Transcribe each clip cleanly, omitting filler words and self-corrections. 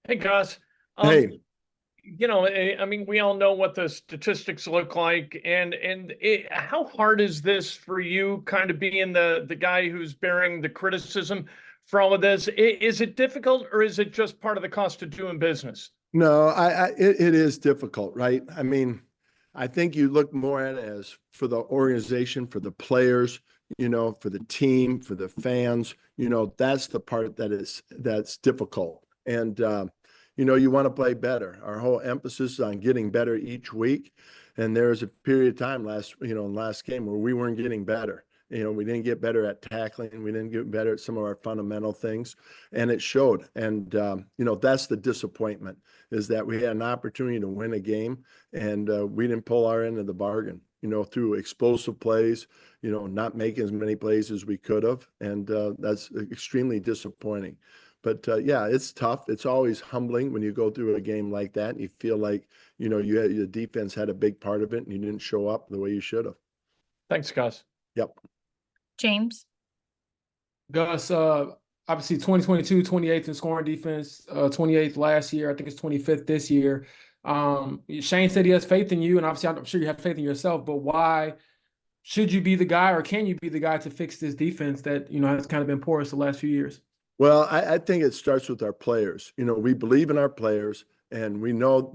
Hey, Gus. Um, Hey, we all know what the statistics look like, and how hard is this for you, kind of being the guy who's bearing the criticism for all of this? Is it difficult, or is it just part of the cost of doing business? no, it is difficult, right? I mean, I think you look more at it as for the organization, for the players, for the team, for the fans, that's the part that's difficult. And you want to play better. Our whole emphasis is on getting better each week. And there was a period of time last game where we weren't getting better. We didn't get better at tackling. We didn't get better at some of our fundamental things, and it showed. And that's the disappointment is that we had an opportunity to win a game and we didn't pull our end of the bargain, through explosive plays, not making as many plays as we could have. And that's extremely disappointing. But yeah, it's tough. It's always humbling when you go through a game like that and you feel like, your defense had a big part of it and you didn't show up the way you should have. Thanks, Gus. Yep. James. Gus, obviously 2022, 28th in scoring defense, 28th last year. I think it's 25th this year. Shane said he has faith in you, and obviously I'm sure you have faith in yourself, but why should you be the guy, or can you be the guy to fix this defense that, has kind of been porous the last few years? Well, I think it starts with our players. We believe in our players and we know,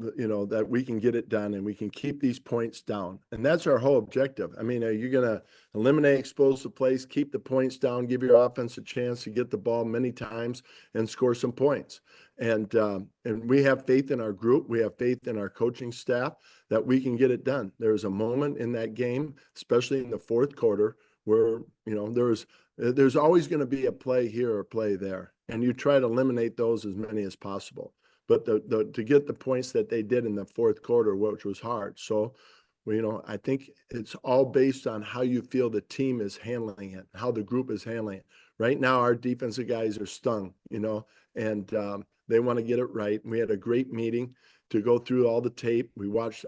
that we can get it done and we can keep these points down. And that's our whole objective. I mean, are you going to eliminate explosive plays, keep the points down, give your offense a chance to get the ball many times and score some points? And we have faith in our group. We have faith in our coaching staff that we can get it done. There was a moment in that game, especially in the fourth quarter, where, there's always going to be a play here or a play there, and you try to eliminate those as many as possible. But to get the points that they did in the fourth quarter, which was hard. So, I think it's all based on how you feel the team is handling it, how the group is handling it. Right now, our defensive guys are stung, and they want to get it right. And we had a great meeting to go through all the tape. We watched,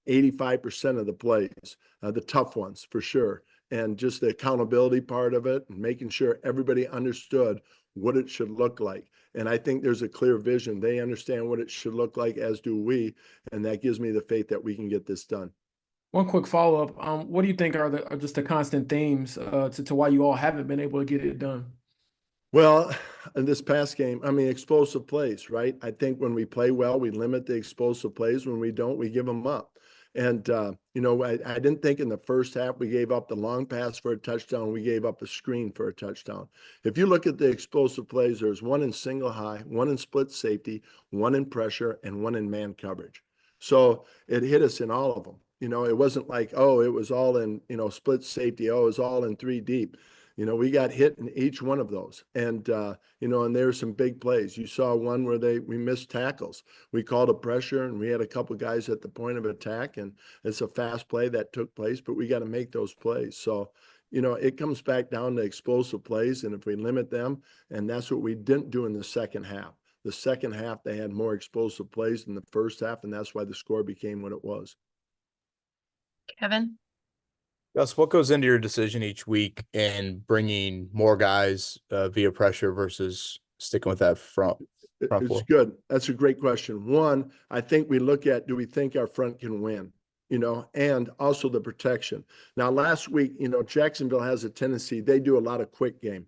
85% of the plays, the tough ones for sure, and just the accountability part of it and making sure everybody understood what it should look like. And I think there's a clear vision. They understand what it should look like, as do we. And that gives me the faith that we can get this done. One quick follow-up. What do you think are just the constant themes to why you all haven't been able to get it done? Well, in this past game, I mean, explosive plays, right? I think when we play well, we limit the explosive plays. When we don't, we give them up. And, I didn't think in the first half we gave up the long pass for a touchdown. We gave up a screen for a touchdown. If you look at the explosive plays, there's one in single high, one in split safety, one in pressure, and one in man coverage. So it hit us in all of them. It wasn't like, oh, it was all in, split safety. Oh, it was all in three deep. We got hit in each one of those. And, and there's some big plays. You saw one where we missed tackles. We called a pressure and we had a couple guys at the point of attack, and it's a fast play that took place, but we got to make those plays. So, it comes back down to explosive plays. And if we limit them, and that's what we didn't do in the second half. The second half, they had more explosive plays than the first half, and that's why the score became what it was. Kevin. Gus, what goes into your decision each week in bringing more guys via pressure versus sticking with that front It's four? good. That's a great question. One, I think we look at, do we think our front can win? And also the protection. Now, last week, Jacksonville has a tendency, they do a lot of quick game,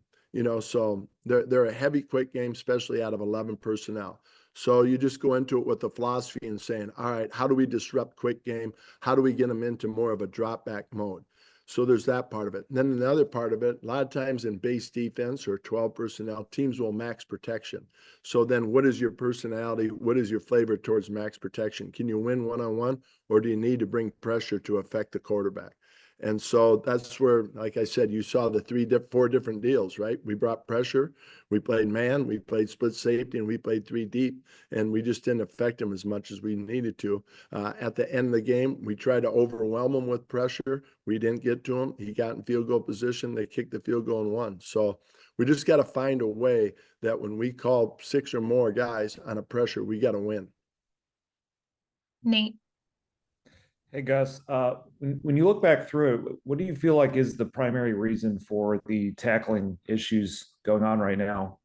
so they're a heavy quick game, especially out of 11 personnel. So you just go into it with the philosophy and saying, all right, how do we disrupt quick game? How do we get them into more of a drop back mode? So there's that part of it. And then another part of it, a lot of times in base defense or 12 personnel, teams will max protection. So then what is your personality? What is your flavor towards max protection? Can you win one-on-one, or do you need to bring pressure to affect the quarterback? And so that's where, like I said, you saw the four different deals, right? We brought pressure, we played man, we played split safety, and we played three deep, and we just didn't affect them as much as we needed to. At the end of the game, we tried to overwhelm him with pressure. We didn't get to him. He got in field goal position. They kicked the field goal and won. So we just got to find a way that when we call six or more guys on a pressure, we got to win. Nate. Hey, Gus, when you look back through it, what do you feel like is the primary reason for the tackling issues going on right now?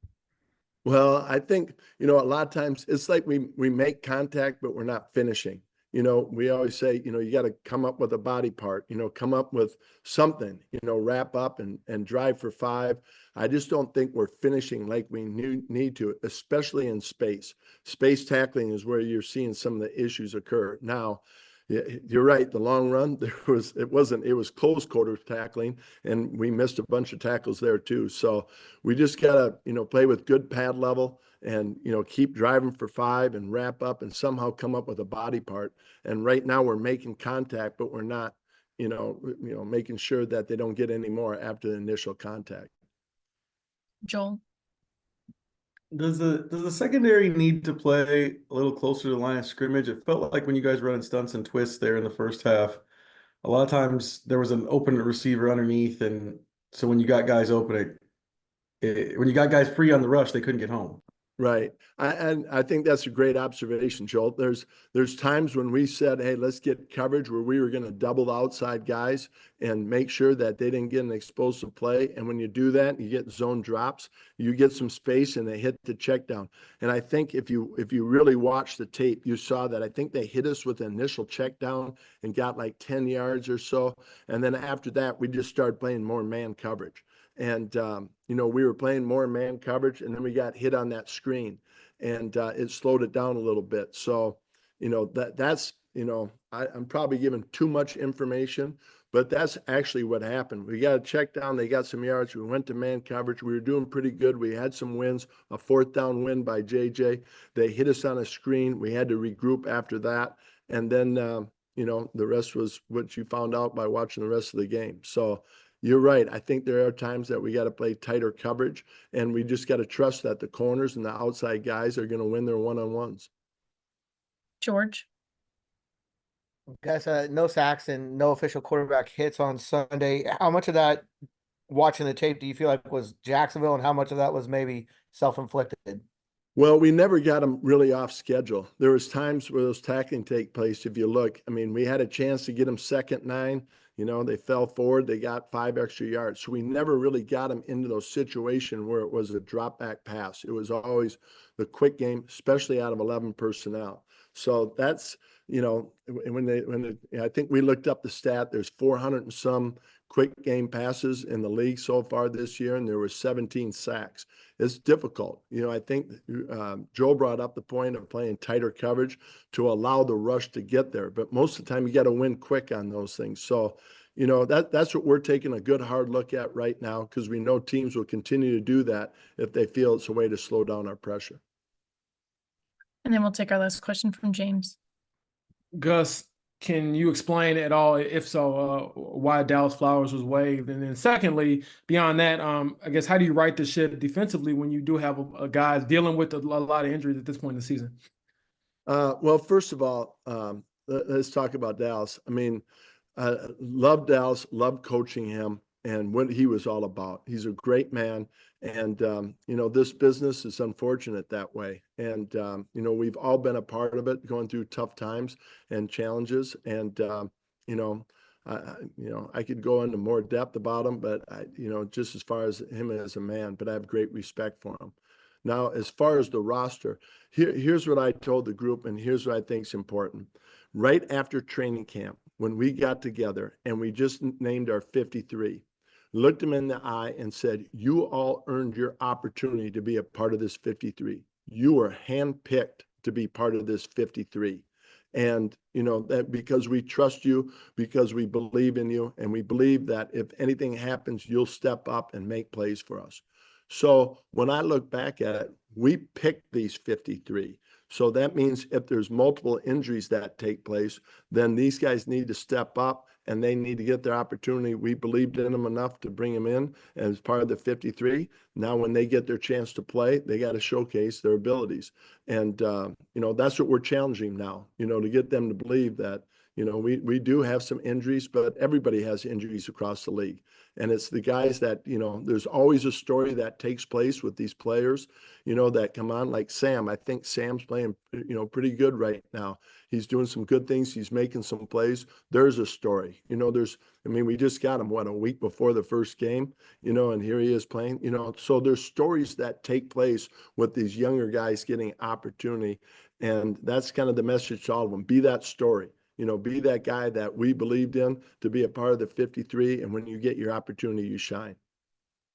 Well, I think, a lot of times it's like we make contact, but we're not finishing. We always say, you got to come up with a body part, come up with something, wrap up and drive for 5. I just don't think we're finishing like we need to, especially in space. Space tackling is where you're seeing some of the issues occur. Now, yeah, you're right. The long run, it was close quarter tackling, and we missed a bunch of tackles there too. So we just gotta, play with good pad level and, keep driving for 5 and wrap up and somehow come up with a body part. And right now we're making contact, but we're not, making sure that they don't get any more after the initial contact. Joel, Does the secondary need to play a little closer to the line of scrimmage? It felt like when you guys were running stunts and twists there in the first half, a lot of times there was an open receiver underneath, and so when you got guys open, when you got guys free on the rush, they couldn't get home. Right. And I think that's a great observation, Joel. There's times when we said, hey, let's get coverage where we were going to double the outside guys and make sure that they didn't get an explosive play. And when you do that, you get zone drops, you get some space and they hit the check down. And I think if you really watch the tape, you saw that I think they hit us with an initial check down and got like 10 yards or so. And then after that, we just started playing more man coverage. And, we were playing more man coverage, and then we got hit on that screen, and it slowed it down a little bit. So, that's, I'm probably giving too much information, but that's actually what happened. We got a check down. They got some yards. We went to man coverage. We were doing pretty good. We had some wins, a 4th down win by JJ. They hit us on a screen. We had to regroup after that. And then, the rest was what you found out by watching the rest of the game. So, you're right. I think there are times that we got to play tighter coverage, and we just got to trust that the corners and the outside guys are going to win their one-on-ones. George, Guys, no sacks and no official quarterback hits on Sunday. How much of that, watching the tape, do you feel like was Jacksonville, and how much of that was maybe self-inflicted? Well, we never got them really off schedule. There was times where those tackling take place. If you look, I mean, we had a chance to get them 2nd 9. They fell forward. They got 5 extra yards. So we never really got them into those situations where it was a drop back pass. It was always the quick game, especially out of 11 personnel. So that's, I think we looked up the stat. There's 400 and some quick game passes in the league so far this year, and there were 17 sacks. It's difficult. I think Joe brought up the point of playing tighter coverage to allow the rush to get there. But most of the time, you got to win quick on those things. So, that's what we're taking a good hard look at right now, because we know teams will continue to do that if they feel it's a way to slow down our pressure. and then we'll take our last question from James. Gus, can you explain at all, if so, why Dallas Flowers was waived? And then secondly, beyond that, I guess, how do you right the ship defensively when you do have a guys dealing with a lot of injuries at this point in the season? Well, first of all, let's talk about Dallas. I mean, love Dallas, love coaching him and what he was all about. He's a great man. And, this business is unfortunate that way. And, we've all been a part of it, going through tough times and challenges. And, I could go into more depth about him, but just as far as him as a man, but I have great respect for him. Now, as far as the roster, here's what I told the group, and here's what I think is important. Right after training camp, when we got together and we just named our 53, looked them in the eye and said, you all earned your opportunity to be a part of this 53. You were handpicked to be part of this 53. And, that because we trust you, because we believe in you, and we believe that if anything happens, you'll step up and make plays for us. So when I look back at it, we picked these 53. So that means if there's multiple injuries that take place, then these guys need to step up and they need to get their opportunity. We believed in them enough to bring them in as part of the 53. Now, when they get their chance to play, they got to showcase their abilities. And, that's what we're challenging now, to get them to believe that, You know, we do have some injuries, but everybody has injuries across the league. And it's the guys that, you know, there's always a story that takes place with these players, you know, that come on, like Sam. I think Sam's playing, you know, pretty good right now. He's doing some good things. He's making some plays. There's a story, you know, I mean, we just got him, a week before the first game, you know, and here he is playing, you know, so there's stories that take place with these younger guys getting opportunity. And that's kind of the message to all of them. Be that story. You know, be that guy that we believed in to be a part of the 53. And when you get your opportunity, you shine.